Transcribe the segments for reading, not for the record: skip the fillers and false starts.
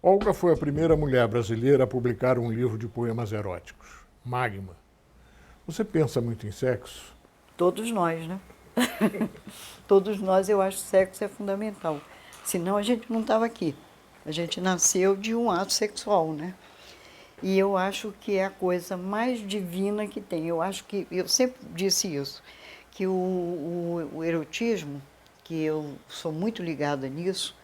Olga foi a primeira mulher brasileira a publicar um livro de poemas eróticos, Magma. Você pensa muito em sexo? Todos nós, né? Todos nós, eu acho que sexo é fundamental. Senão a gente não estava aqui. A gente nasceu de um ato sexual, né? E eu acho que é a coisa mais divina que tem. Eu acho que, eu sempre disse isso, que o erotismo, que eu sou muito ligada nisso,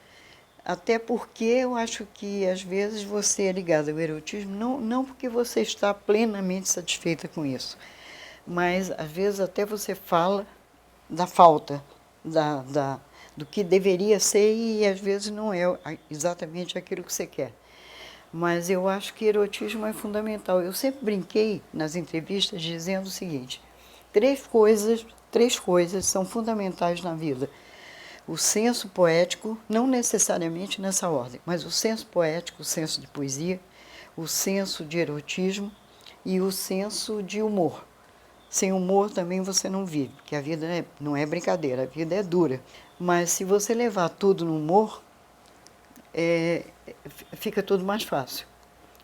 até porque eu acho que às vezes você é ligada ao erotismo, não porque você está plenamente satisfeita com isso, mas às vezes até você fala da falta, do que deveria ser e às vezes não é exatamente aquilo que você quer. Mas eu acho que erotismo é fundamental. Eu sempre brinquei nas entrevistas dizendo o seguinte: três coisas são fundamentais na vida. O senso poético, não necessariamente nessa ordem, mas o senso poético, o senso de poesia, o senso de erotismo e o senso de humor. Sem humor também você não vive, porque a vida não é brincadeira, a vida é dura. Mas se você levar tudo no humor, fica tudo mais fácil.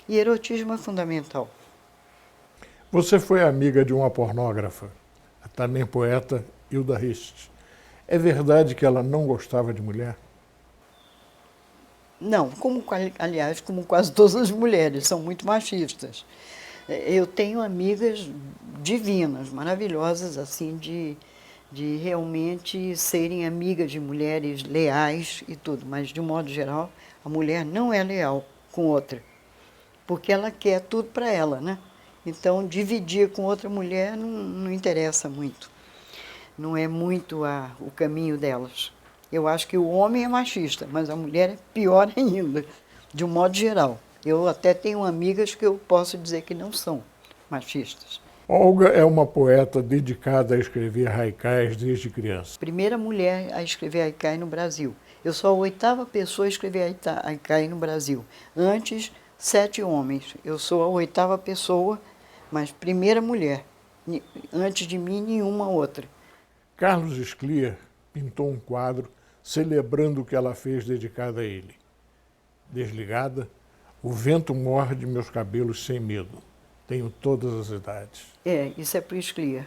E erotismo é fundamental. Você foi amiga de uma pornógrafa, a também poeta Hilda Rist. É verdade que ela não gostava de mulher? Não, aliás, como quase todas as mulheres, são muito machistas. Eu tenho amigas divinas, maravilhosas, assim, de realmente serem amigas de mulheres leais e tudo, mas, de um modo geral, a mulher não é leal com outra, porque ela quer tudo para ela, né? Então, dividir com outra mulher não interessa muito, não é muito o caminho delas. Eu acho que o homem é machista, mas a mulher é pior ainda, de um modo geral. Eu até tenho amigas que eu posso dizer que não são machistas. Olga é uma poeta dedicada a escrever haikais desde criança. Primeira mulher a escrever haikai no Brasil. Eu sou a oitava pessoa a escrever haikai no Brasil. Antes, 7 homens. Eu sou a oitava pessoa, mas primeira mulher. Antes de mim, nenhuma outra. Carlos Scliar pintou um quadro celebrando o que ela fez dedicado a ele. Desligada, o vento morde meus cabelos sem medo. Tenho todas as idades. Isso é para o Scliar,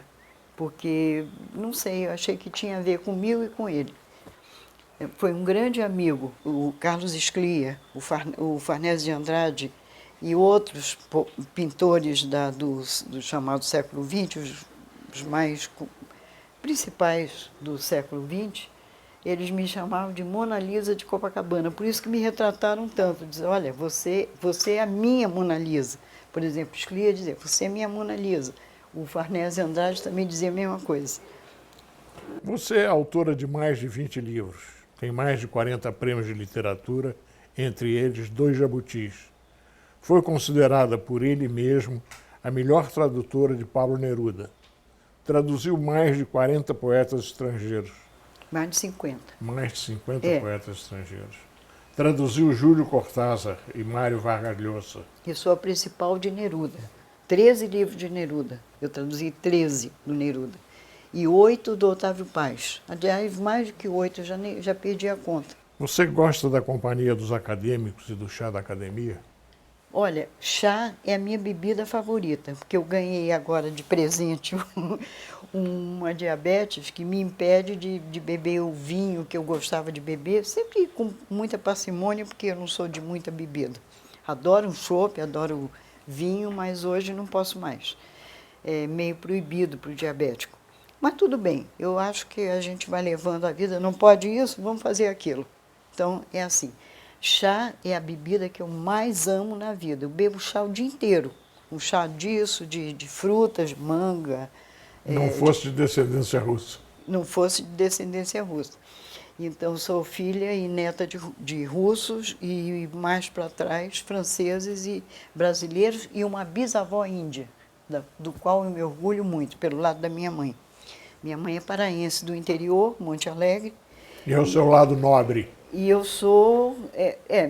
porque, não sei, eu achei que tinha a ver comigo e com ele. Foi um grande amigo, o Carlos Scliar, o Farnese de Andrade e outros pintores do chamado século XX, os mais principais do século XX, eles me chamavam de Mona Lisa de Copacabana, por isso que me retrataram tanto, dizer, olha, você é a minha Mona Lisa. Por exemplo, Scliar dizia, você é minha Mona Lisa. O Farnese Andrade também dizia a mesma coisa. Você é autora de mais de 20 livros, tem mais de 40 prêmios de literatura, entre eles 2 jabutis. Foi considerada por ele mesmo a melhor tradutora de Pablo Neruda. Traduziu mais de 40 poetas estrangeiros. Mais de 50. Mais de 50 poetas estrangeiros. Traduziu Júlio Cortázar e Mário Vargas Llosa. Eu sou a principal de Neruda. 13 livros de Neruda. Eu traduzi 13 do Neruda. E 8 do Otávio Paz. Aliás, mais do que 8, eu já perdi a conta. Você gosta da companhia dos acadêmicos e do chá da academia? Olha, chá é a minha bebida favorita, porque eu ganhei agora de presente uma diabetes que me impede de beber o vinho que eu gostava de beber, sempre com muita parcimônia, porque eu não sou de muita bebida. Adoro um chopp, adoro vinho, mas hoje não posso mais. É meio proibido para o diabético. Mas tudo bem, eu acho que a gente vai levando a vida, não pode isso, vamos fazer aquilo. Então, é assim. Chá é a bebida que eu mais amo na vida. Eu bebo chá o dia inteiro. Um chá disso, de frutas, manga. Não fosse de descendência russa. Não fosse de descendência russa. Então, sou filha e neta de russos e, mais para trás, franceses e brasileiros e uma bisavó índia, do qual eu me orgulho muito, pelo lado da minha mãe. Minha mãe é paraense do interior, Monte Alegre. E é o seu lado nobre. E eu sou...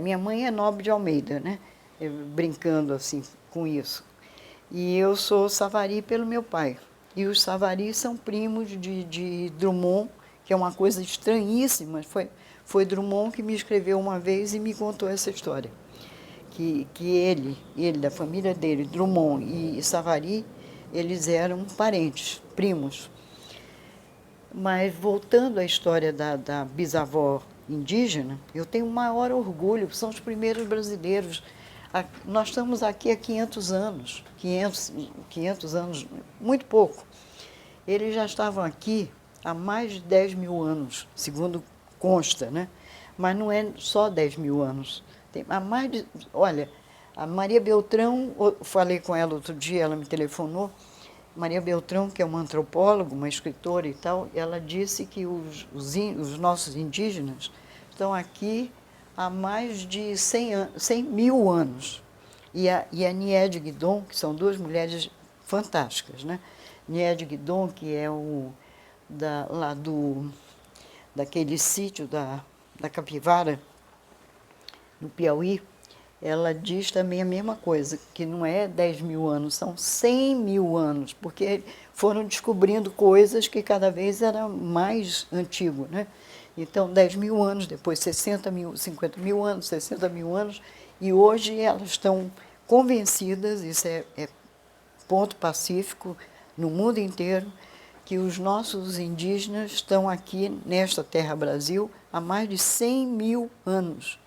minha mãe é Nobre de Almeida, né? Brincando assim com isso. E eu sou Savari pelo meu pai. E os Savaris são primos de Drummond, que é uma coisa estranhíssima. Foi Drummond que me escreveu uma vez e me contou essa história. que ele, da família dele, Drummond e Savary, eles eram parentes, primos. Mas voltando à história da bisavó indígena, eu tenho o maior orgulho, são os primeiros brasileiros. Nós estamos aqui há 500 anos, 500 anos, muito pouco. Eles já estavam aqui há mais de 10 mil anos, segundo consta, né? Mas não é só 10 mil anos. Há mais de, olha, a Maria Beltrão, eu falei com ela outro dia, ela me telefonou, Maria Beltrão, que é uma antropóloga, uma escritora e tal, ela disse que os nossos indígenas estão aqui há mais de 100 mil anos. E a Niede Guidon, que são duas mulheres fantásticas, né? Niede Guidon, que é lá daquele sítio da Capivara, no Piauí, ela diz também a mesma coisa, que não é 10 mil anos, são 100 mil anos, porque foram descobrindo coisas que cada vez era mais antigo, né? Então, 10 mil anos, depois 60 mil, 50 mil anos, 60 mil anos, e hoje elas estão convencidas, isso é ponto pacífico no mundo inteiro, que os nossos indígenas estão aqui nesta terra Brasil há mais de 100 mil anos.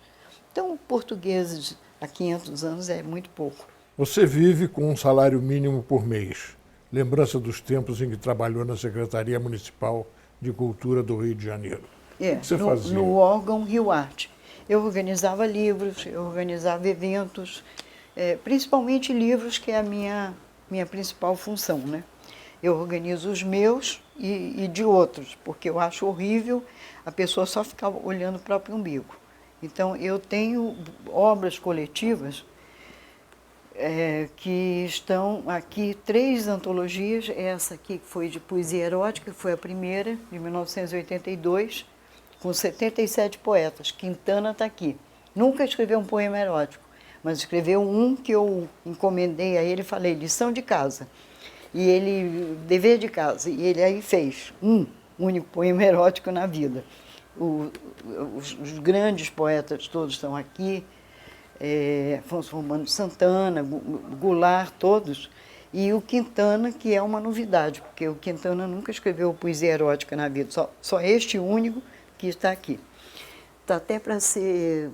Então, portugueses há 500 anos é muito pouco. Você vive com um salário mínimo por mês. Lembrança dos tempos em que trabalhou na Secretaria Municipal de Cultura do Rio de Janeiro. O que você fazia? No órgão Rio Arte. Eu organizava livros, eu organizava eventos, principalmente livros, que é a minha principal função, né? Eu organizo os meus e de outros, porque eu acho horrível a pessoa só ficar olhando o próprio umbigo. Então, eu tenho obras coletivas que estão aqui, 3 antologias. Essa aqui que foi de poesia erótica, foi a primeira, de 1982, com 77 poetas. Quintana está aqui. Nunca escreveu um poema erótico, mas escreveu um que eu encomendei a ele e falei, lição de casa. E ele, dever de casa, e ele aí fez um único poema erótico na vida. Os grandes poetas todos estão aqui, Afonso Romano de Santana, Goulart, todos, e o Quintana, que é uma novidade, porque o Quintana nunca escreveu poesia erótica na vida, só este único que está aqui. Está até para ser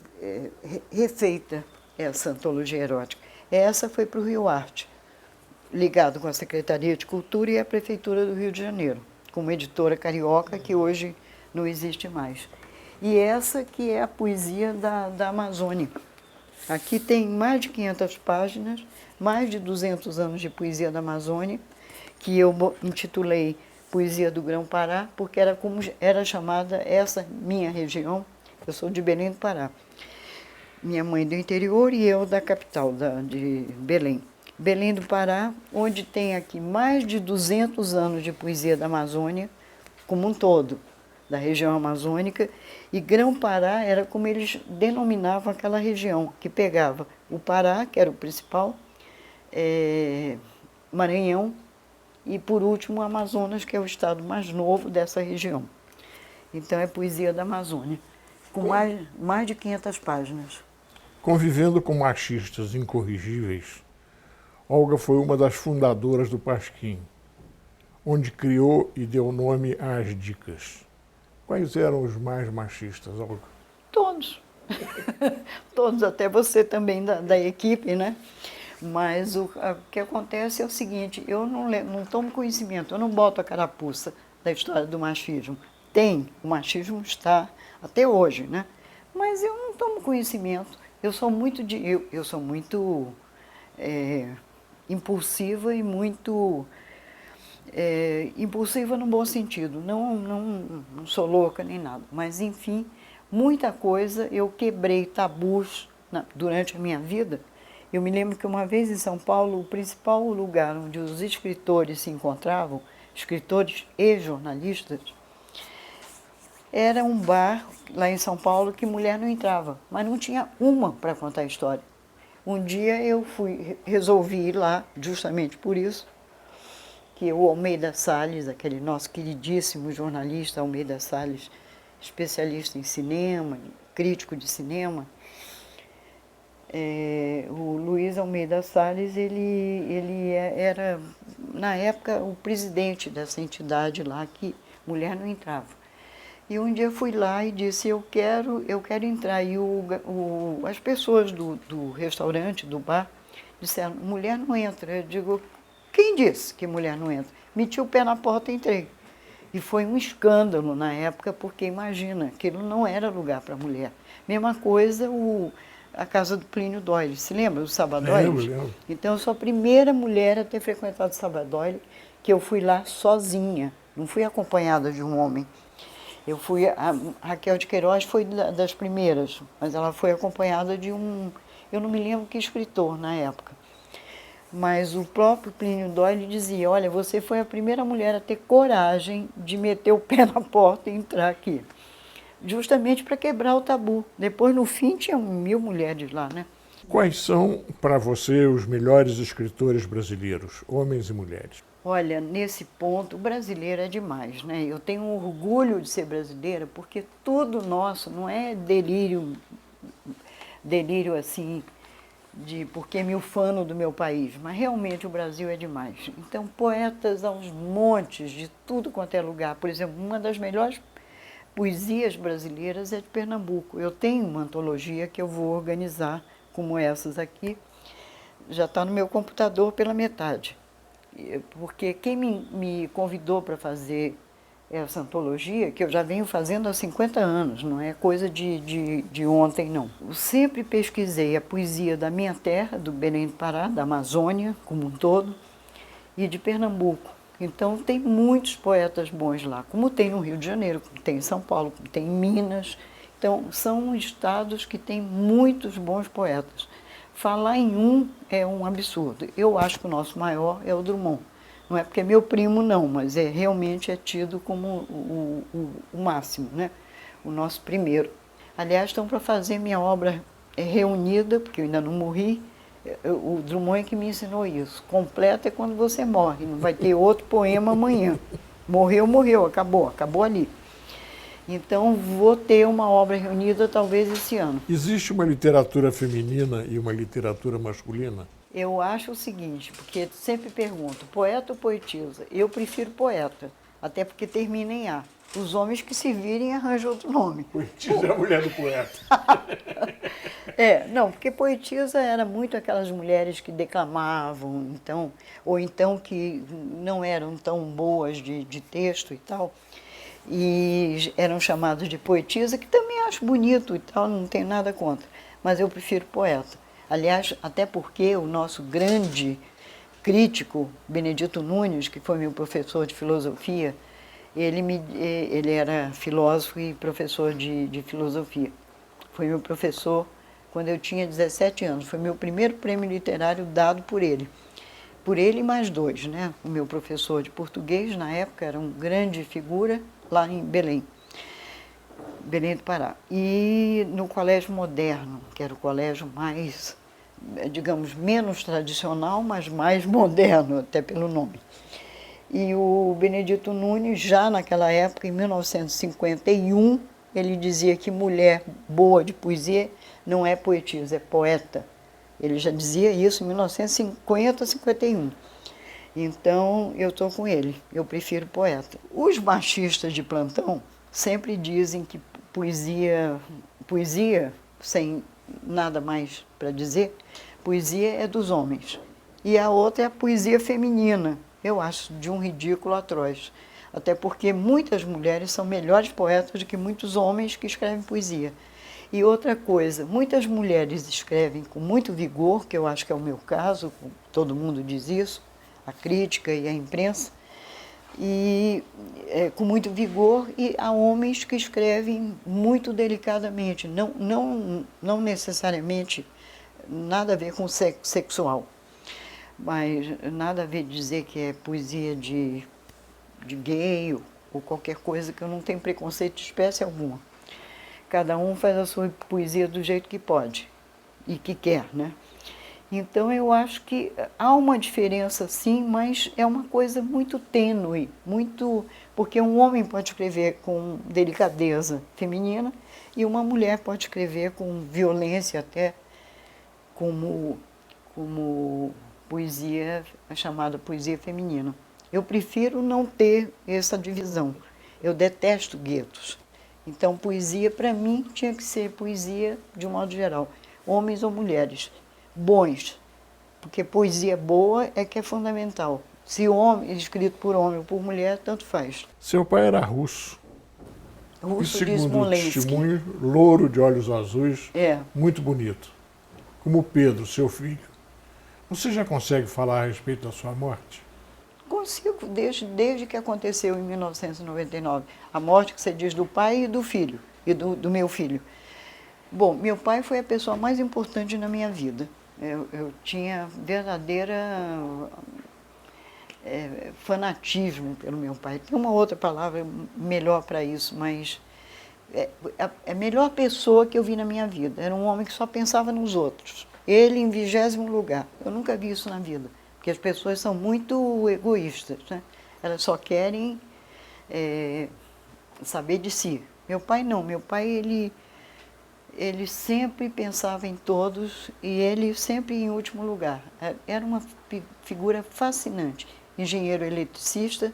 refeita essa antologia erótica. Essa foi para o Rio Arte, ligado com a Secretaria de Cultura e a Prefeitura do Rio de Janeiro, com uma editora carioca que hoje não existe mais. E essa que é a poesia da Amazônia. Aqui tem mais de 500 páginas, mais de 200 anos de poesia da Amazônia, que eu intitulei Poesia do Grão-Pará, porque era como era chamada essa minha região. Eu sou de Belém do Pará. Minha mãe do interior e eu da capital, de Belém. Belém do Pará, onde tem aqui mais de 200 anos de poesia da Amazônia, como um todo, da região amazônica, e Grão-Pará era como eles denominavam aquela região, que pegava o Pará, que era o principal, Maranhão, e por último o Amazonas, que é o estado mais novo dessa região. Então é poesia da Amazônia, com mais de 500 páginas. Convivendo com machistas incorrigíveis, Olga foi uma das fundadoras do Pasquim, onde criou e deu nome às dicas. Quais eram os mais machistas, Olga? Todos. Todos, até você também da equipe, né? Mas o que acontece é o seguinte, eu não tomo conhecimento, eu não boto a carapuça da história do machismo. O machismo está até hoje, né? Mas eu não tomo conhecimento. Eu sou muito impulsiva e muito impulsiva no bom sentido. Não sou louca nem nada, mas enfim, muita coisa eu quebrei tabus durante a minha vida. Eu me lembro que uma vez em São Paulo, o principal lugar onde os escritores se encontravam, escritores e jornalistas, era um bar lá em São Paulo que mulher não entrava, mas não tinha uma para contar a história. Um dia eu resolvi ir lá, justamente por isso, que o Almeida Salles, aquele nosso queridíssimo jornalista Almeida Salles, especialista em cinema, crítico de cinema, O Luiz Almeida Salles, era, na época, o presidente dessa entidade lá, que mulher não entrava. E um dia eu fui lá e disse, eu quero entrar. E as pessoas do restaurante, do bar, disseram, mulher não entra. Eu digo, quem disse que mulher não entra? Meti o pé na porta e entrei. E foi um escândalo na época, porque imagina, aquilo não era lugar para mulher. Mesma coisa a casa do Plínio Doyle, se lembra? O Sabadoyle? Lembro. Então eu sou a primeira mulher a ter frequentado o Sabadoyle, que eu fui lá sozinha, não fui acompanhada de um homem. A Raquel de Queiroz foi das primeiras, mas ela foi acompanhada de eu não me lembro que escritor na época. Mas o próprio Plínio Doyle dizia, olha, você foi a primeira mulher a ter coragem de meter o pé na porta e entrar aqui. Justamente para quebrar o tabu. Depois, no fim, tinha 1000 mulheres lá, né? Quais são, para você, os melhores escritores brasileiros, homens e mulheres? Olha, nesse ponto, o brasileiro é demais, né? Eu tenho um orgulho de ser brasileira, porque tudo nosso não é delírio assim, porque me ufano do meu país, mas realmente o Brasil é demais. Então, poetas aos montes, de tudo quanto é lugar. Por exemplo, uma das melhores poesias brasileiras é de Pernambuco. Eu tenho uma antologia que eu vou organizar, como essas aqui, já está no meu computador pela metade. Porque quem me convidou para fazer essa antologia, que eu já venho fazendo há 50 anos, não é coisa de ontem, não. Eu sempre pesquisei a poesia da minha terra, do Belém do Pará, da Amazônia como um todo, e de Pernambuco. Então tem muitos poetas bons lá, como tem no Rio de Janeiro, como tem em São Paulo, como tem em Minas. Então são estados que têm muitos bons poetas. Falar em um é um absurdo. Eu acho que o nosso maior é o Drummond. Não é porque é meu primo, não, mas realmente é tido como o máximo, né? O nosso primeiro. Aliás, estão para fazer minha obra reunida, porque eu ainda não morri. O Drummond é que me ensinou isso. Completa é quando você morre, não vai ter outro poema amanhã. Morreu, acabou ali. Então, vou ter uma obra reunida talvez esse ano. Existe uma literatura feminina e uma literatura masculina? Eu acho o seguinte, porque sempre pergunto, poeta ou poetisa? Eu prefiro poeta, até porque termina em A. Os homens que se virem arranjam outro nome. Poetisa é a mulher do poeta. Não, porque poetisa era muito aquelas mulheres que declamavam, ou então que não eram tão boas de texto e tal, e eram chamadas de poetisa, que também acho bonito e tal, não tenho nada contra, mas eu prefiro poeta. Aliás, até porque o nosso grande crítico, Benedito Nunes, que foi meu professor de filosofia, ele era filósofo e professor de filosofia. Foi meu professor quando eu tinha 17 anos. Foi meu primeiro prêmio literário dado por ele. Por ele e mais 2, né? O meu professor de português, na época, era uma grande figura lá em Belém do Pará. E no Colégio Moderno, que era o colégio mais, digamos, menos tradicional, mas mais moderno, até pelo nome. E o Benedito Nunes, já naquela época, em 1951, ele dizia que mulher boa de poesia não é poetisa, é poeta. Ele já dizia isso em 1950, 51. Então, eu estou com ele, eu prefiro poeta. Os machistas de plantão sempre dizem que poesia, sem nada mais para dizer, poesia é dos homens. E a outra é a poesia feminina. Eu acho de um ridículo atroz. Até porque muitas mulheres são melhores poetas do que muitos homens que escrevem poesia. E outra coisa, muitas mulheres escrevem com muito vigor, que eu acho que é o meu caso, todo mundo diz isso, a crítica e a imprensa, e com muito vigor, e há homens que escrevem muito delicadamente, não necessariamente nada a ver com sexo sexual, mas nada a ver dizer que é poesia de gay ou qualquer coisa, que eu não tenho preconceito de espécie alguma. Cada um faz a sua poesia do jeito que pode e que quer, né? Então eu acho que há uma diferença sim, mas é uma coisa muito tênue, porque um homem pode escrever com delicadeza feminina e uma mulher pode escrever com violência até como poesia, a chamada poesia feminina. Eu prefiro não ter essa divisão. Eu detesto guetos. Então, poesia, para mim, tinha que ser poesia, de um modo geral, homens ou mulheres, bons, porque poesia boa é que é fundamental. Se homem, escrito por homem ou por mulher, tanto faz. Seu pai era russo. E Russo de segundo o Smolensk. testemunho, louro de olhos azuis, É. muito bonito. Como Pedro, seu filho. Você já consegue falar a respeito da sua morte? Consigo, desde que aconteceu em 1999. A morte que você diz do pai e do filho, e do meu filho. Bom, meu pai foi a pessoa mais importante na minha vida. Eu tinha verdadeira fanatismo pelo meu pai. Tem uma outra palavra melhor para isso, mas é a melhor pessoa que eu vi na minha vida. Era um homem que só pensava nos outros. Ele em 20º lugar. Eu nunca vi isso na vida, porque as pessoas são muito egoístas, né? Elas só querem saber de si. Meu pai não. Meu pai, ele sempre pensava em todos e ele sempre em último lugar. Era uma figura fascinante. Engenheiro eletricista,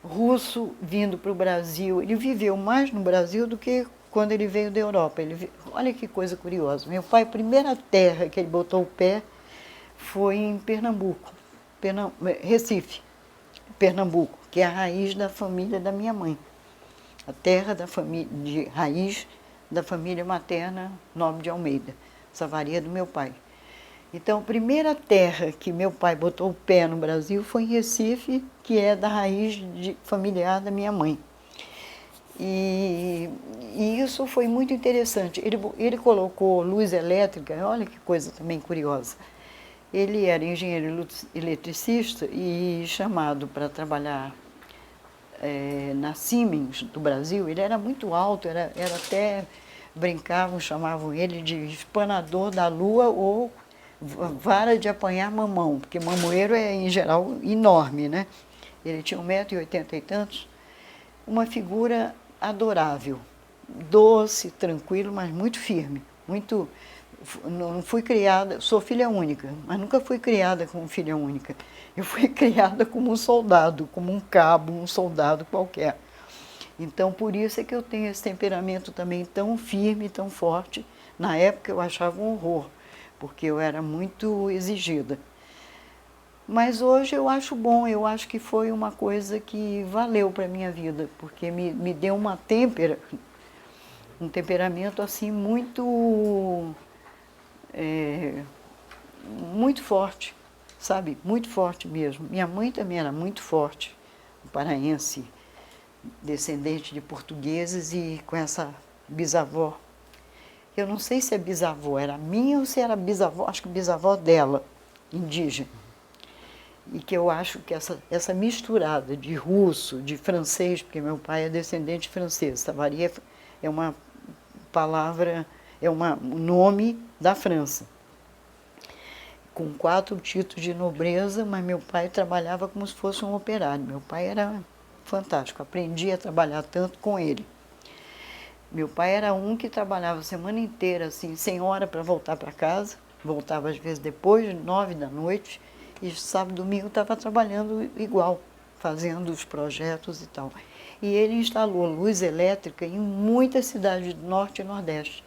russo, vindo para o Brasil. Ele viveu mais no Brasil do que quando ele veio da Europa. Olha que coisa curiosa. Meu pai, a primeira terra que ele botou o pé foi em Pernambuco, Recife, Pernambuco, que é a raiz da família da minha mãe. A terra de raiz da família materna Nobre de Almeida, Savaria do meu pai. Então, a primeira terra que meu pai botou o pé no Brasil foi em Recife, que é da raiz familiar da minha mãe. E isso foi muito interessante. Ele colocou luz elétrica, olha que coisa também curiosa. Ele era engenheiro eletricista e chamado para trabalhar na Siemens do Brasil. Ele era muito alto, era até, brincavam, chamavam ele de espanador da lua ou vara de apanhar mamão, porque mamoeiro é, em geral, enorme, né? Ele tinha 1,80 m e tantos, uma figura adorável, doce, tranquilo, mas muito firme, muito... Não fui criada, sou filha única, mas nunca fui criada como filha única. Eu fui criada como um soldado, como um cabo, um soldado qualquer. Então, por isso é que eu tenho esse temperamento também tão firme, tão forte. Na época eu achava um horror, porque eu era muito exigida. Mas hoje eu acho bom, eu acho que foi uma coisa que valeu para a minha vida, porque me deu um temperamento assim muito... muito forte, sabe? Muito forte mesmo. Minha mãe também era muito forte, paraense, descendente de portugueses e com essa bisavó. Eu não sei se a bisavó era minha ou se era bisavó, acho que bisavó dela, indígena. E que eu acho que essa misturada de russo, de francês, porque meu pai é descendente francês, Savaria é uma palavra, é um nome da França, com 4 títulos de nobreza, mas meu pai trabalhava como se fosse um operário. Meu pai era fantástico, aprendi a trabalhar tanto com ele. Meu pai era um que trabalhava a semana inteira, assim, sem hora para voltar para casa, voltava às vezes depois, 9 da noite, e sábado e domingo estava trabalhando igual, fazendo os projetos e tal. E ele instalou luz elétrica em muitas cidades do Norte e Nordeste.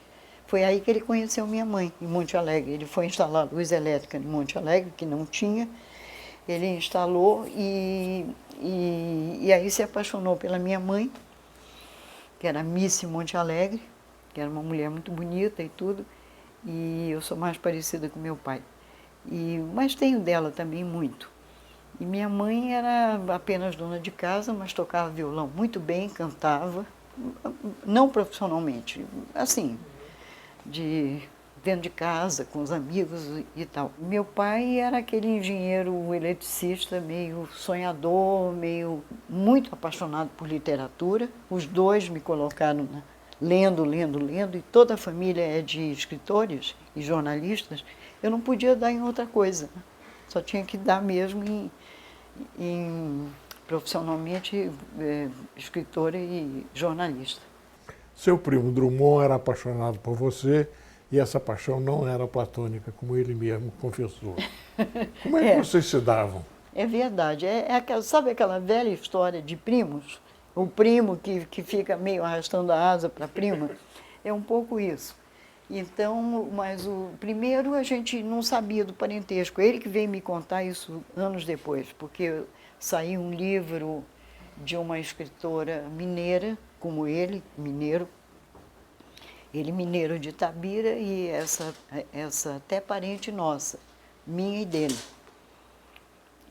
Foi aí que ele conheceu minha mãe, em Monte Alegre. Ele foi instalar luz elétrica em Monte Alegre, que não tinha. Ele instalou e aí se apaixonou pela minha mãe, que era Miss Monte Alegre, que era uma mulher muito bonita e tudo. E eu sou mais parecida com meu pai. Mas tenho dela também muito. E minha mãe era apenas dona de casa, mas tocava violão muito bem, cantava, não profissionalmente, assim, dentro de casa, com os amigos e tal. Meu pai era aquele engenheiro eletricista, meio sonhador, muito apaixonado por literatura. Os dois me colocaram lendo, e toda a família é de escritores e jornalistas. Eu não podia dar em outra coisa, só tinha que dar mesmo profissionalmente escritora e jornalista. Seu primo Drummond era apaixonado por você E essa paixão não era platônica, como ele mesmo confessou. Como é que vocês se davam? É verdade. Sabe aquela velha história de primos? O primo que fica meio arrastando a asa para a prima? É um pouco isso. Então, mas o primeiro a gente não sabia do parentesco. Ele que veio me contar isso anos depois, porque saiu um livro de uma escritora mineira, como ele, mineiro. Ele mineiro de Itabira e essa até parente nossa, minha e dele.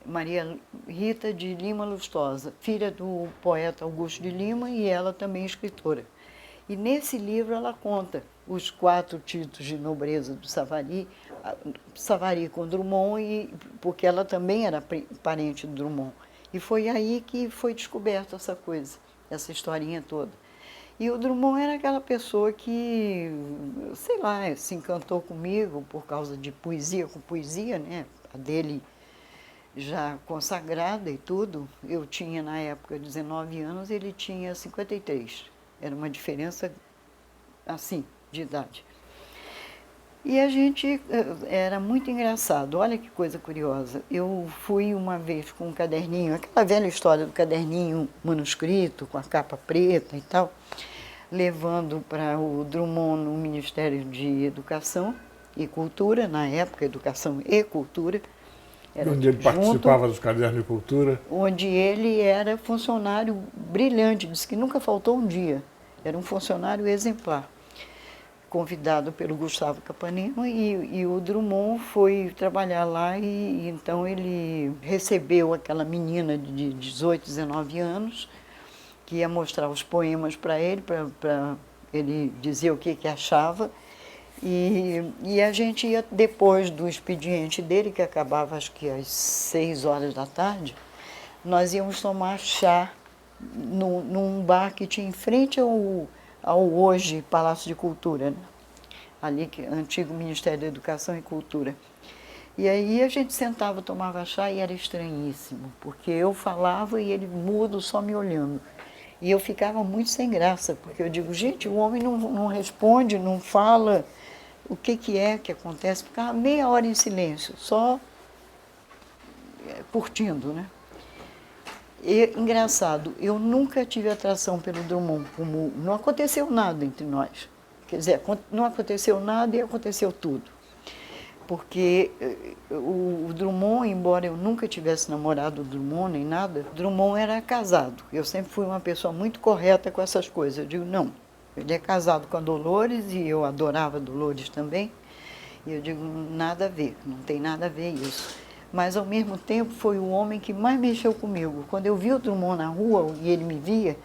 Maria Rita de Lima Lustosa, filha do poeta Augusto de Lima e ela também escritora. E nesse livro ela conta os 4 títulos de nobreza do Savary, Savary com Drummond, porque ela também era parente do Drummond. E foi aí que foi descoberta essa coisa, essa historinha toda. E o Drummond era aquela pessoa que, sei lá, se encantou comigo por causa de poesia com poesia, né? A dele já consagrada e tudo. Eu tinha, na época, 19 anos, ele tinha 53. Era uma diferença, assim, de idade. E a gente, era muito engraçado, olha que coisa curiosa. Eu fui uma vez com um caderninho, aquela velha história do caderninho manuscrito, com a capa preta e tal, levando para o Drummond no Ministério de Educação e Cultura, na época, Educação e Cultura. Era onde ele participava dos cadernos de cultura? Onde ele era funcionário brilhante, disse que nunca faltou um dia. Era um funcionário exemplar, convidado pelo Gustavo Capanema, e o Drummond foi trabalhar lá e então ele recebeu aquela menina de 18, 19 anos, que ia mostrar os poemas para ele dizer o que achava. E a gente ia, depois do expediente dele, que acabava acho que às 6 horas da tarde, nós íamos tomar chá num bar que tinha em frente ao hoje Palácio de Cultura, né? Ali, que é o antigo Ministério da Educação e Cultura. E aí a gente sentava, tomava chá e era estranhíssimo, porque eu falava e ele mudo, só me olhando. E eu ficava muito sem graça, porque eu digo, gente, o homem não responde, não fala o que é que acontece. Ficava meia hora em silêncio, só curtindo, né? E, engraçado, eu nunca tive atração pelo Drummond, como não aconteceu nada entre nós. Quer dizer, não aconteceu nada e aconteceu tudo. Porque o Drummond, embora eu nunca tivesse namorado o Drummond nem nada, Drummond era casado. Eu sempre fui uma pessoa muito correta com essas coisas. Eu digo, não, ele é casado com a Dolores e eu adorava a Dolores também. E eu digo, nada a ver, não tem nada a ver isso. Mas, ao mesmo tempo, foi o homem que mais mexeu comigo. Quando eu vi o Drummond na rua e ele me via,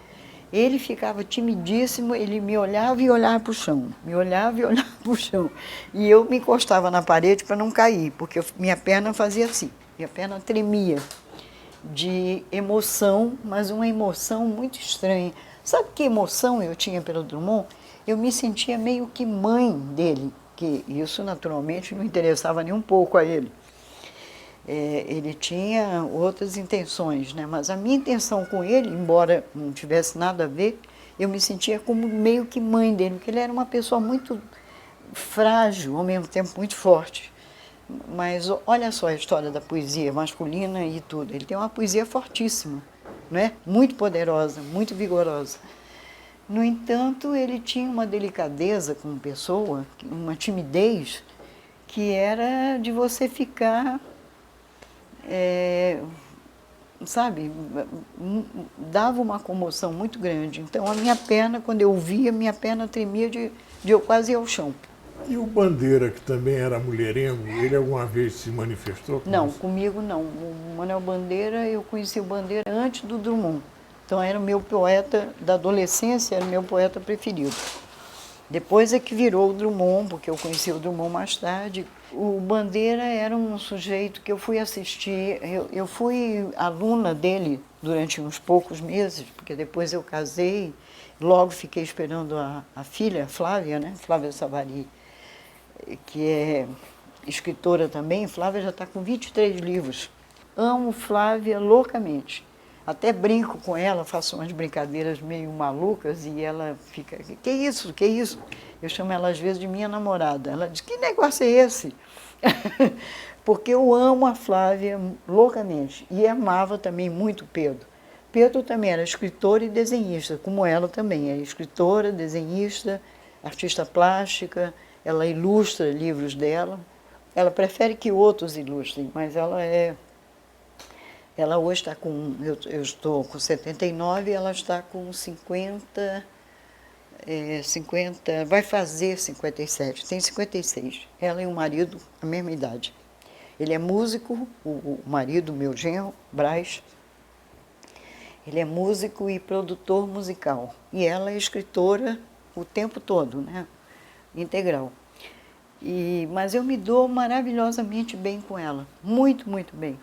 ele ficava timidíssimo, ele me olhava e olhava para o chão, me olhava e olhava para o chão. E eu me encostava na parede para não cair, porque minha perna fazia assim, minha perna tremia de emoção, mas uma emoção muito estranha. Sabe que emoção eu tinha pelo Drummond? Eu me sentia meio que mãe dele, que isso naturalmente não interessava nem um pouco a ele. Ele tinha outras intenções, né? Mas a minha intenção com ele, embora não tivesse nada a ver, eu me sentia como meio que mãe dele, porque ele era uma pessoa muito frágil, ao mesmo tempo muito forte. Mas olha só a história da poesia masculina e tudo. Ele tem uma poesia fortíssima, né? Muito poderosa, muito vigorosa. No entanto, ele tinha uma delicadeza como pessoa, uma timidez, que era de você ficar... sabe, dava uma comoção muito grande. Então, a minha perna, quando eu via, minha perna tremia de eu quase ir ao chão. E o Bandeira, que também era mulherengo, ele alguma vez se manifestou? Não, comigo não. O Manuel Bandeira, eu conheci o Bandeira antes do Drummond. Então, era o meu poeta da adolescência, era o meu poeta preferido. Depois é que virou o Drummond, porque eu conheci o Drummond mais tarde. O Bandeira era um sujeito que eu fui assistir, eu fui aluna dele durante uns poucos meses, porque depois eu casei, logo fiquei esperando a filha, Flávia, né? Flávia Savary, que é escritora também. Flávia já está com 23 livros. Amo Flávia loucamente. Até brinco com ela, faço umas brincadeiras meio malucas e ela fica, que isso, que isso? Eu chamo ela às vezes de minha namorada. Ela diz, que negócio é esse? Porque eu amo a Flávia loucamente e amava também muito o Pedro. Pedro também era escritor e desenhista, como ela também. É escritora, desenhista, artista plástica, ela ilustra livros dela. Ela prefere que outros ilustrem, mas ela hoje está com, eu estou com 79 e ela está com 50, 50, vai fazer 57, tem 56. Ela e o marido, a mesma idade. Ele é músico, o marido, meu genro, Brás, ele é músico e produtor musical. E ela é escritora o tempo todo, né? Integral. Mas eu me dou maravilhosamente bem com ela, muito, muito bem.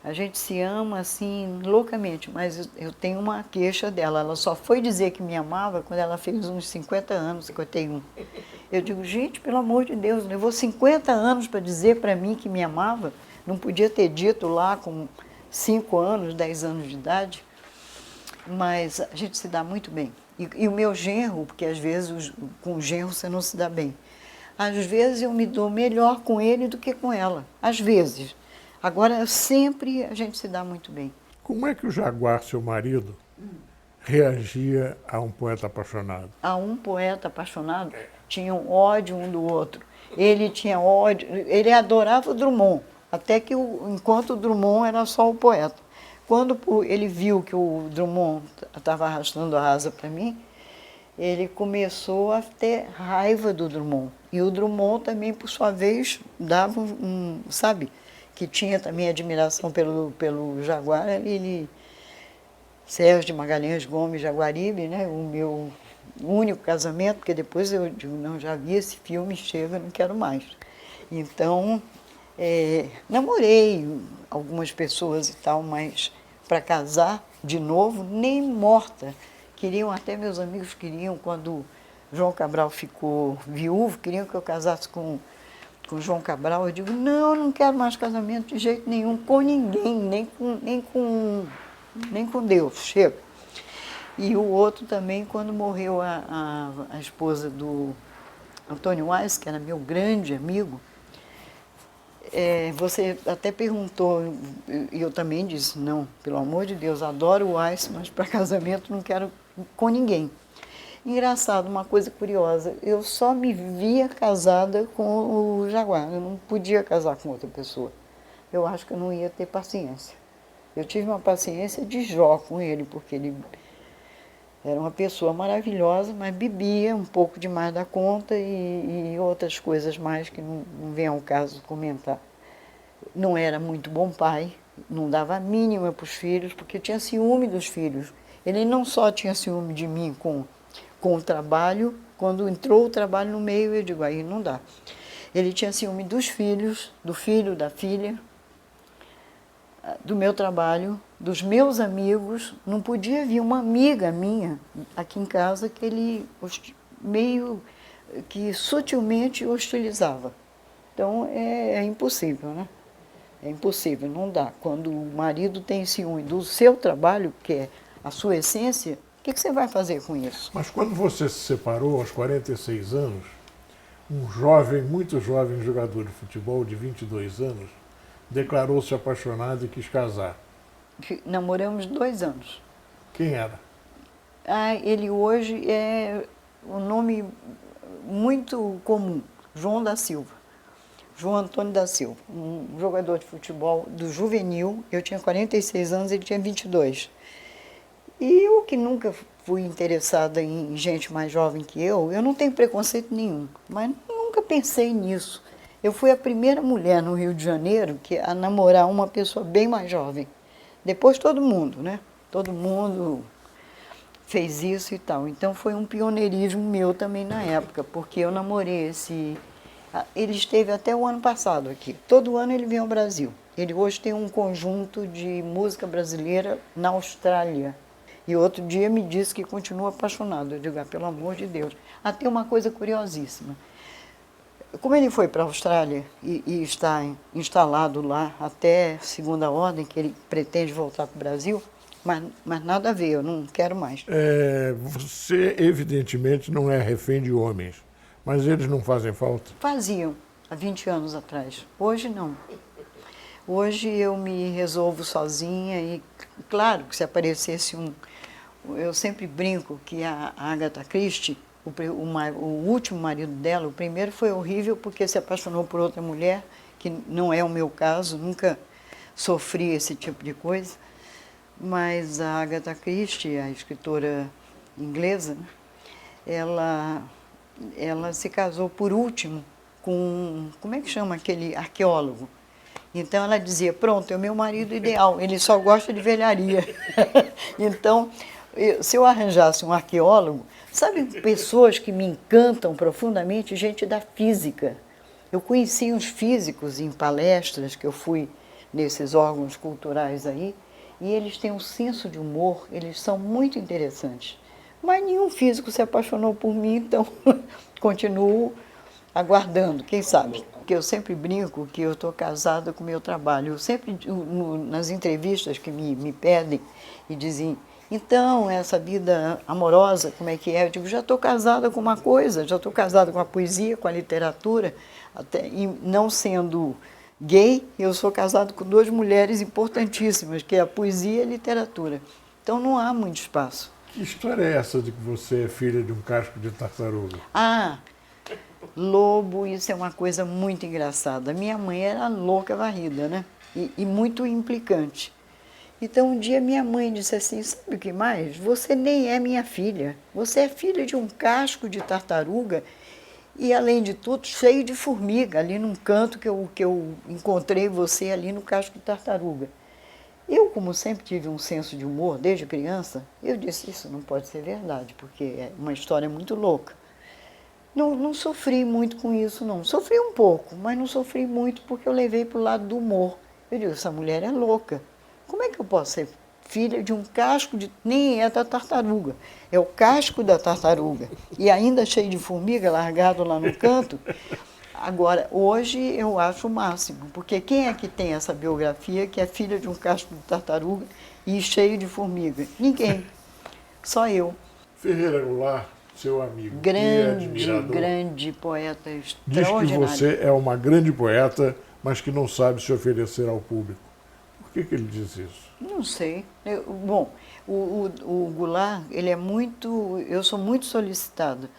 A gente se ama assim loucamente, mas eu tenho uma queixa dela. Ela só foi dizer que me amava quando ela fez uns 50 anos, 51. Eu digo, gente, pelo amor de Deus, levou 50 anos para dizer para mim que me amava. Não podia ter dito lá com 5 anos, 10 anos de idade. Mas a gente se dá muito bem. E o meu genro, porque às vezes com o genro você não se dá bem. Às vezes eu me dou melhor com ele do que com ela. Às vezes. Agora, sempre a gente se dá muito bem. Como é que o Jaguar, seu marido, reagia a um poeta apaixonado? A um poeta apaixonado, tinham ódio um do outro. Ele tinha ódio, ele adorava o Drummond, até que enquanto o Drummond era só o poeta. Quando ele viu que o Drummond estava arrastando a asa para mim, ele começou a ter raiva do Drummond. E o Drummond também, por sua vez, dava sabe, que tinha também admiração pelo Jaguar, Sérgio de Magalhães Gomes Jaguaribe, né, o meu único casamento, porque depois eu digo, não, já vi esse filme, chega, não quero mais. Então, namorei algumas pessoas e tal, mas para casar de novo, nem morta. Queriam, até meus amigos queriam, quando João Cabral ficou viúvo, queriam que eu casasse com João Cabral. Eu digo, não, não quero mais casamento de jeito nenhum, com ninguém, nem com Deus, chega. E o outro também, quando morreu a esposa do Antônio Weiss, que era meu grande amigo, você até perguntou, e eu também disse, não, pelo amor de Deus, adoro o Weiss, mas para casamento não quero com ninguém. Engraçado, uma coisa curiosa, eu só me via casada com o Jaguar, eu não podia casar com outra pessoa. Eu acho que eu não ia ter paciência. Eu tive uma paciência de Jó com ele, porque ele era uma pessoa maravilhosa, mas bebia um pouco demais da conta e outras coisas mais que não vem ao caso comentar. Não era muito bom pai, não dava a mínima para os filhos, porque tinha ciúme dos filhos. Ele não só tinha ciúme de mim com o trabalho, quando entrou o trabalho no meio, eu digo, aí não dá. Ele tinha ciúme dos filhos, do filho, da filha, do meu trabalho, dos meus amigos. Não podia vir uma amiga minha aqui em casa que ele meio que sutilmente hostilizava. Então é impossível, né? É impossível, não dá. Quando o marido tem ciúme do seu trabalho, que é a sua essência, o que você vai fazer com isso? Mas quando você se separou aos 46 anos, um jovem, muito jovem jogador de futebol de 22 anos, declarou-se apaixonado e quis casar. Namoramos 2 anos. Quem era? Ele hoje é um nome muito comum, João da Silva. João Antônio da Silva, um jogador de futebol do juvenil. Eu tinha 46 anos, ele tinha 22. E eu, que nunca fui interessada em gente mais jovem que eu não tenho preconceito nenhum, mas nunca pensei nisso. Eu fui a primeira mulher no Rio de Janeiro a namorar uma pessoa bem mais jovem. Depois todo mundo, né? Todo mundo fez isso e tal. Então foi um pioneirismo meu também na época, porque eu namorei ele esteve até o ano passado aqui. Todo ano ele vem ao Brasil. Ele hoje tem um conjunto de música brasileira na Austrália. E outro dia me disse que continua apaixonado. Eu digo, pelo amor de Deus. Até uma coisa curiosíssima. Como ele foi para a Austrália e está instalado lá até segunda ordem, que ele pretende voltar para o Brasil, Mas nada a ver, eu não quero mais. Você, evidentemente, não é refém de homens, mas eles não fazem falta? Faziam, há 20 anos atrás. Hoje não. Hoje eu me resolvo sozinha e, claro, que se aparecesse um... Eu sempre brinco que a Agatha Christie, o último marido dela, o primeiro foi horrível porque se apaixonou por outra mulher, que não é o meu caso, nunca sofri esse tipo de coisa. Mas a Agatha Christie, a escritora inglesa, né, ela se casou por último com, como é que chama aquele arqueólogo? Então ela dizia, pronto, é o meu marido ideal, ele só gosta de velharia. Então, se eu arranjasse um arqueólogo, sabe, pessoas que me encantam profundamente, gente da física. Eu conheci uns físicos em palestras que eu fui nesses órgãos culturais aí, e eles têm um senso de humor, eles são muito interessantes. Mas nenhum físico se apaixonou por mim, então continuo aguardando, quem sabe? Porque eu sempre brinco que eu estou casada com o meu trabalho. Eu sempre, nas entrevistas que me pedem e dizem, então, essa vida amorosa, como é que é? Eu digo, já estou casada com uma coisa, já estou casada com a poesia, com a literatura, até, e não sendo gay, eu sou casado com duas mulheres importantíssimas, que é a poesia e a literatura. Então não há muito espaço. Que história é essa de que você é filha de um casco de tartaruga? Ah, lobo, isso é uma coisa muito engraçada. Minha mãe era louca varrida, né? E muito implicante. Então um dia minha mãe disse assim, sabe o que mais? Você nem é minha filha. Você é filha de um casco de tartaruga e, além de tudo, cheio de formiga, ali num canto que eu encontrei você ali no casco de tartaruga. Eu, como sempre tive um senso de humor desde criança, eu disse, isso não pode ser verdade, porque é uma história muito louca. Não sofri muito com isso, não. Sofri um pouco, mas não sofri muito porque eu levei para o lado do humor. Eu digo, essa mulher é louca. Como é que eu posso ser filha de um casco de... Nem é da tartaruga, é o casco da tartaruga. E ainda cheio de formiga, largado lá no canto. Agora, hoje eu acho o máximo, porque quem é que tem essa biografia que é filha de um casco de tartaruga e cheio de formiga? Ninguém, só eu. Ferreira Goulart, seu amigo e Grande, admirador, grande poeta diz extraordinário. que você é uma grande poeta, mas que não sabe se oferecer ao público. Por que ele diz isso? Não sei. Bom, o Goulart, ele é muito... Eu sou muito solicitada,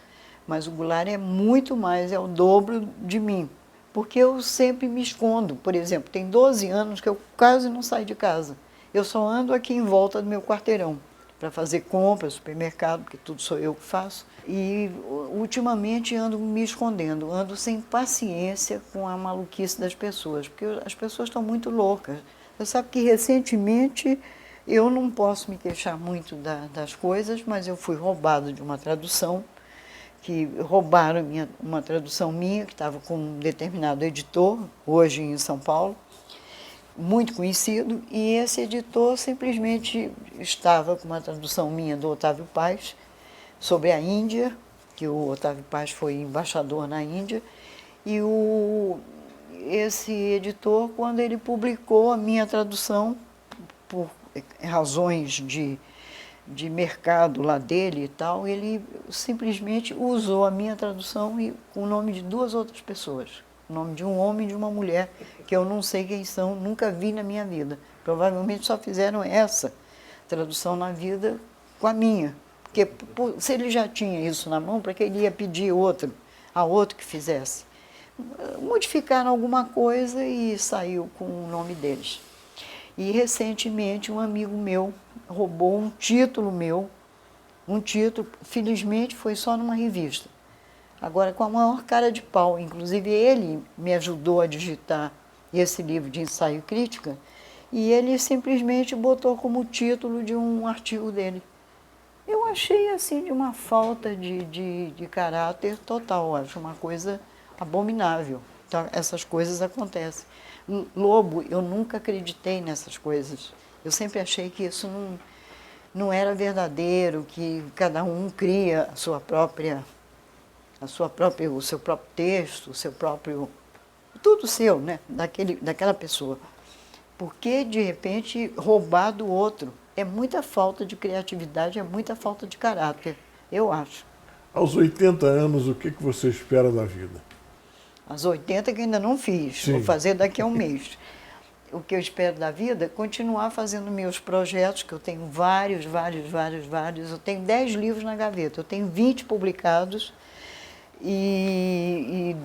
mas o Goulart é muito mais, é o dobro de mim. Porque eu sempre me escondo. Por exemplo, tem 12 anos que eu quase não saio de casa. Eu só ando aqui em volta do meu quarteirão para fazer compras, supermercado, porque tudo sou eu que faço. E ultimamente ando me escondendo, ando sem paciência com a maluquice das pessoas, porque as pessoas estão muito loucas. Você sabe que recentemente eu não posso me queixar muito das coisas, mas eu fui roubado de uma tradução, que roubaram uma tradução minha, que estava com um determinado editor, hoje em São Paulo, muito conhecido, e esse editor simplesmente estava com uma tradução minha do Otávio Paz, sobre a Índia, que o Otávio Paz foi embaixador na Índia, e esse editor, quando ele publicou a minha tradução, por razões de mercado lá dele e tal, ele simplesmente usou a minha tradução com o nome de duas outras pessoas. O nome de um homem e de uma mulher, que eu não sei quem são, nunca vi na minha vida. Provavelmente só fizeram essa tradução na vida com a minha. Porque se ele já tinha isso na mão, para que ele ia pedir a outro que fizesse? Modificaram alguma coisa e saiu com o nome deles. E recentemente um amigo meu roubou um título meu, felizmente foi só numa revista. Agora, com a maior cara de pau, inclusive ele me ajudou a digitar esse livro de ensaio e crítica, e ele simplesmente botou como título de um artigo dele. Eu achei assim de uma falta de caráter total, acho uma coisa abominável. Então, essas coisas acontecem. Lobo, eu nunca acreditei nessas coisas. Eu sempre achei que isso não era verdadeiro, que cada um cria o seu próprio texto, o seu próprio... Tudo seu, né? Daquela pessoa. Porque, de repente, roubar do outro? é muita falta de criatividade, é muita falta de caráter, eu acho. Aos 80 anos, o que você espera da vida? Aos 80 que ainda não fiz, Sim. vou fazer daqui a um mês. O que eu espero da vida é continuar fazendo meus projetos, que eu tenho vários. Eu tenho 10 livros na gaveta, eu tenho 20 publicados e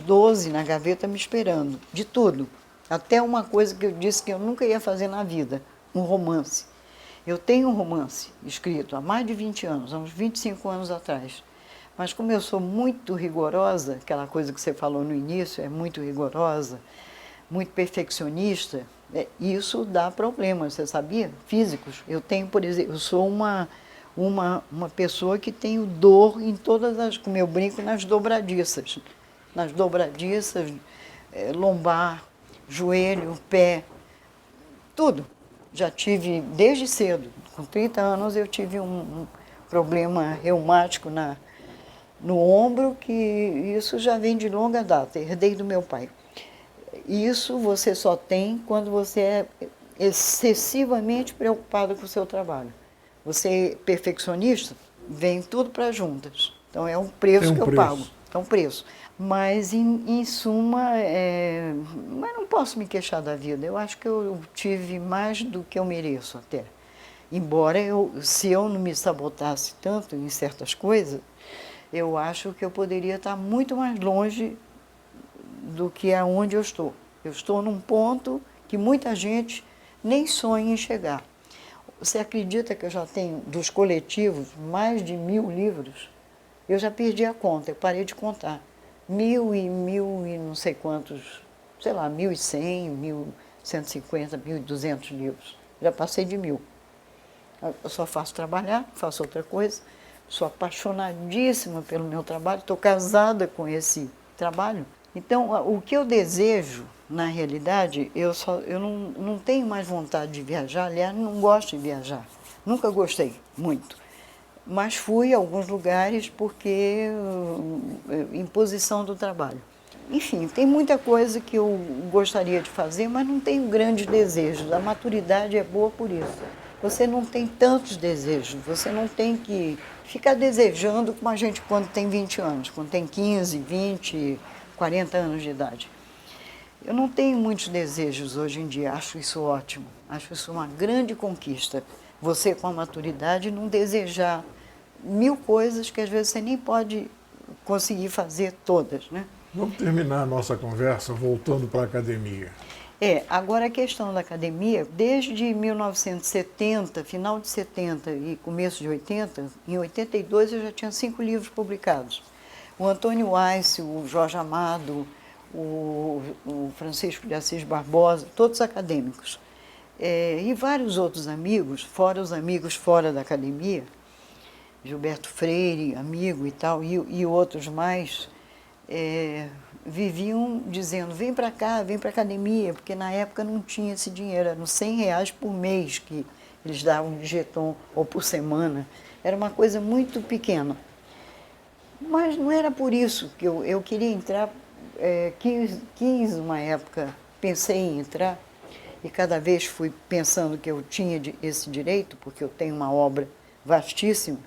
12 na gaveta me esperando, de tudo. Até uma coisa que eu disse que eu nunca ia fazer na vida, um romance. Eu tenho um romance escrito há mais de 20 anos, há uns 25 anos atrás. Mas como eu sou muito rigorosa, aquela coisa que você falou no início, é muito rigorosa, muito perfeccionista, isso dá problemas, você sabia? Físicos. Eu tenho, por exemplo, eu sou uma pessoa que tenho dor em todas as, como eu brinco, nas dobradiças. Nas dobradiças, lombar, joelho, pé, tudo. Já tive desde cedo, com 30 anos eu tive um problema reumático no ombro, que isso já vem de longa data, herdei do meu pai. Isso você só tem quando você é excessivamente preocupado com o seu trabalho. Você é perfeccionista, vem tudo para juntas. Então é um preço que eu pago, é um preço. Mas, em suma, mas não posso me queixar da vida. Eu acho que eu tive mais do que eu mereço até. Embora, se eu não me sabotasse tanto em certas coisas, eu acho que eu poderia estar muito mais longe do que aonde eu estou. Eu estou num ponto que muita gente nem sonha em chegar. Você acredita que eu já tenho, dos coletivos, mais de 1000 livros? Eu já perdi a conta, eu parei de contar. 1000 e não sei quantos, sei lá, 1100, 1150, 1200 livros. Já passei de 1000. Eu só faço trabalhar, faço outra coisa. Sou apaixonadíssima pelo meu trabalho, estou casada com esse trabalho. Então, o que eu desejo, na realidade, eu não tenho mais vontade de viajar, aliás, não gosto de viajar. Nunca gostei muito. Mas fui a alguns lugares porque imposição do trabalho. Enfim, tem muita coisa que eu gostaria de fazer, mas não tenho grandes desejos. A maturidade é boa por isso. Você não tem tantos desejos, você não tem que ficar desejando como a gente quando tem 20 anos, quando tem 15, 20, 40 anos de idade. Eu não tenho muitos desejos hoje em dia, acho isso ótimo, acho isso uma grande conquista. Você, com a maturidade, não desejar 1000 coisas que às vezes você nem pode conseguir fazer todas, né? Vamos terminar a nossa conversa voltando para a academia. Agora a questão da academia, desde 1970, final de 70 e começo de 80, em 82 eu já tinha 5 livros publicados. O Antônio Weiss, o Jorge Amado, o Francisco de Assis Barbosa, todos acadêmicos. E vários outros amigos, fora os amigos fora da academia, Gilberto Freire, amigo e tal, e outros mais, viviam dizendo, vem para cá, vem para a academia, porque na época não tinha esse dinheiro, eram R$100 por mês que eles davam de jeton, ou por semana, era uma coisa muito pequena. Mas não era por isso que eu queria entrar, quis uma época, pensei em entrar, e cada vez fui pensando que eu tinha esse direito, porque eu tenho uma obra vastíssima,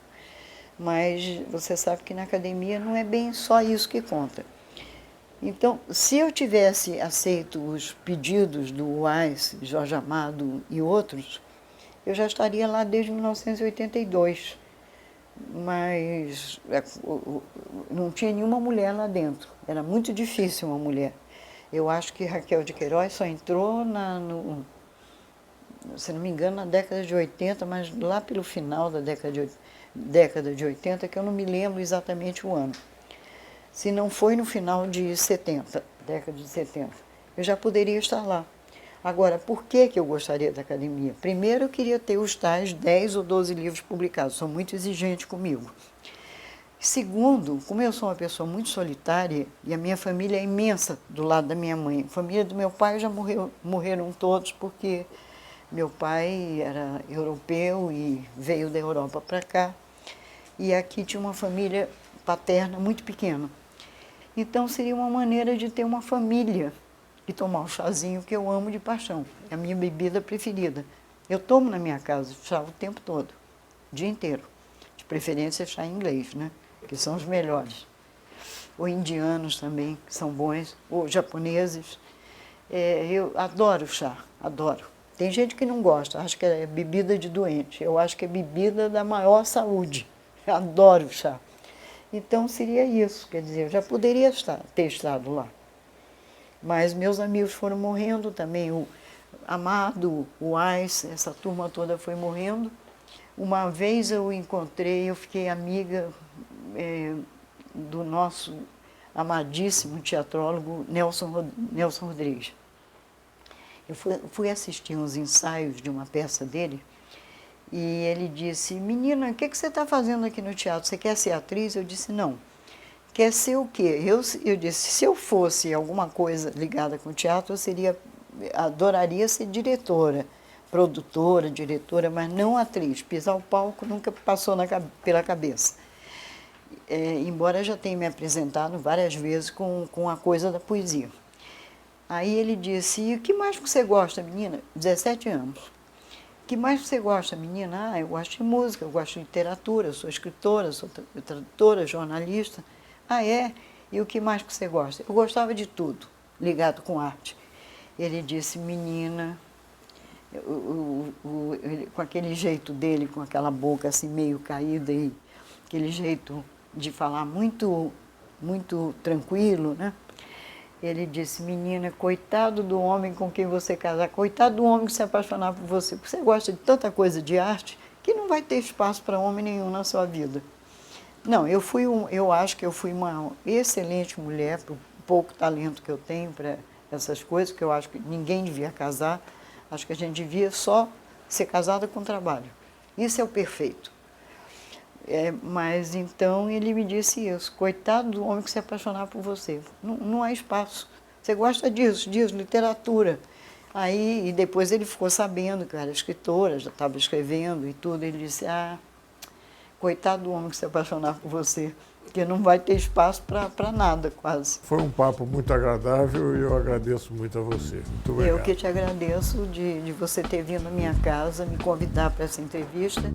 mas você sabe que na academia não é bem só isso que conta. Então, se eu tivesse aceito os pedidos do Weiss, Jorge Amado e outros, eu já estaria lá desde 1982. Mas não tinha nenhuma mulher lá dentro. Era muito difícil uma mulher. Eu acho que Raquel de Queiroz só entrou, se não me engano, na década de 80, mas lá pelo final da década de 80, que eu não me lembro exatamente o ano. Se não foi no final de 70, década de 70, eu já poderia estar lá. Agora, por que eu gostaria da academia? Primeiro, eu queria ter os tais 10 ou 12 livros publicados, sou muito exigente comigo. Segundo, como eu sou uma pessoa muito solitária, e a minha família é imensa do lado da minha mãe, a família do meu pai já morreram todos, porque meu pai era europeu e veio da Europa para cá, e aqui tinha uma família paterna muito pequena. Então, seria uma maneira de ter uma família e tomar um chazinho que eu amo de paixão. É a minha bebida preferida. Eu tomo na minha casa chá o tempo todo, o dia inteiro. De preferência chá em inglês, né? Que são os melhores. Ou indianos também, que são bons, ou japoneses. Eu adoro chá, adoro. Tem gente que não gosta, acha que é bebida de doente. Eu acho que é bebida da maior saúde. Eu adoro chá. Então seria isso, quer dizer, eu já poderia ter estado lá. Mas meus amigos foram morrendo também, o Amado, o Ais, essa turma toda foi morrendo. Uma vez eu encontrei, eu fiquei amiga do nosso amadíssimo teatrólogo Nelson Rodrigues. Eu fui assistir uns ensaios de uma peça dele e ele disse, menina, o que você está fazendo aqui no teatro? Você quer ser atriz? Eu disse, não. Quer ser o quê? Eu disse, se eu fosse alguma coisa ligada com teatro, eu adoraria ser diretora, produtora, diretora, mas não atriz. Pisar o palco nunca passou pela cabeça. Embora já tenha me apresentado várias vezes com a coisa da poesia. Aí ele disse, e o que mais você gosta, menina? 17 anos. O que mais você gosta, menina? Ah, eu gosto de música, eu gosto de literatura, eu sou escritora, sou tradutora, jornalista. Ah, é? E o que mais que você gosta? Eu gostava de tudo, ligado com arte. Ele disse, menina, com aquele jeito dele, com aquela boca assim meio caída e aquele jeito de falar muito, muito tranquilo, né? Ele disse, menina, coitado do homem com quem você casar, coitado do homem que se apaixonar por você, porque você gosta de tanta coisa de arte que não vai ter espaço para homem nenhum na sua vida. Não, eu acho que eu fui uma excelente mulher, por pouco talento que eu tenho para essas coisas, porque eu acho que ninguém devia casar, acho que a gente devia só ser casada com trabalho. Isso é o perfeito. Mas então ele me disse isso, coitado do homem que se apaixonar por você, não há espaço. Você gosta disso, literatura. Aí, e depois ele ficou sabendo que eu era escritora, já estava escrevendo e tudo, ele disse, coitado do homem que se apaixonar por você, porque não vai ter espaço para nada, quase. Foi um papo muito agradável e eu agradeço muito a você. Muito obrigado. Eu que te agradeço de você ter vindo à minha casa, me convidar para essa entrevista.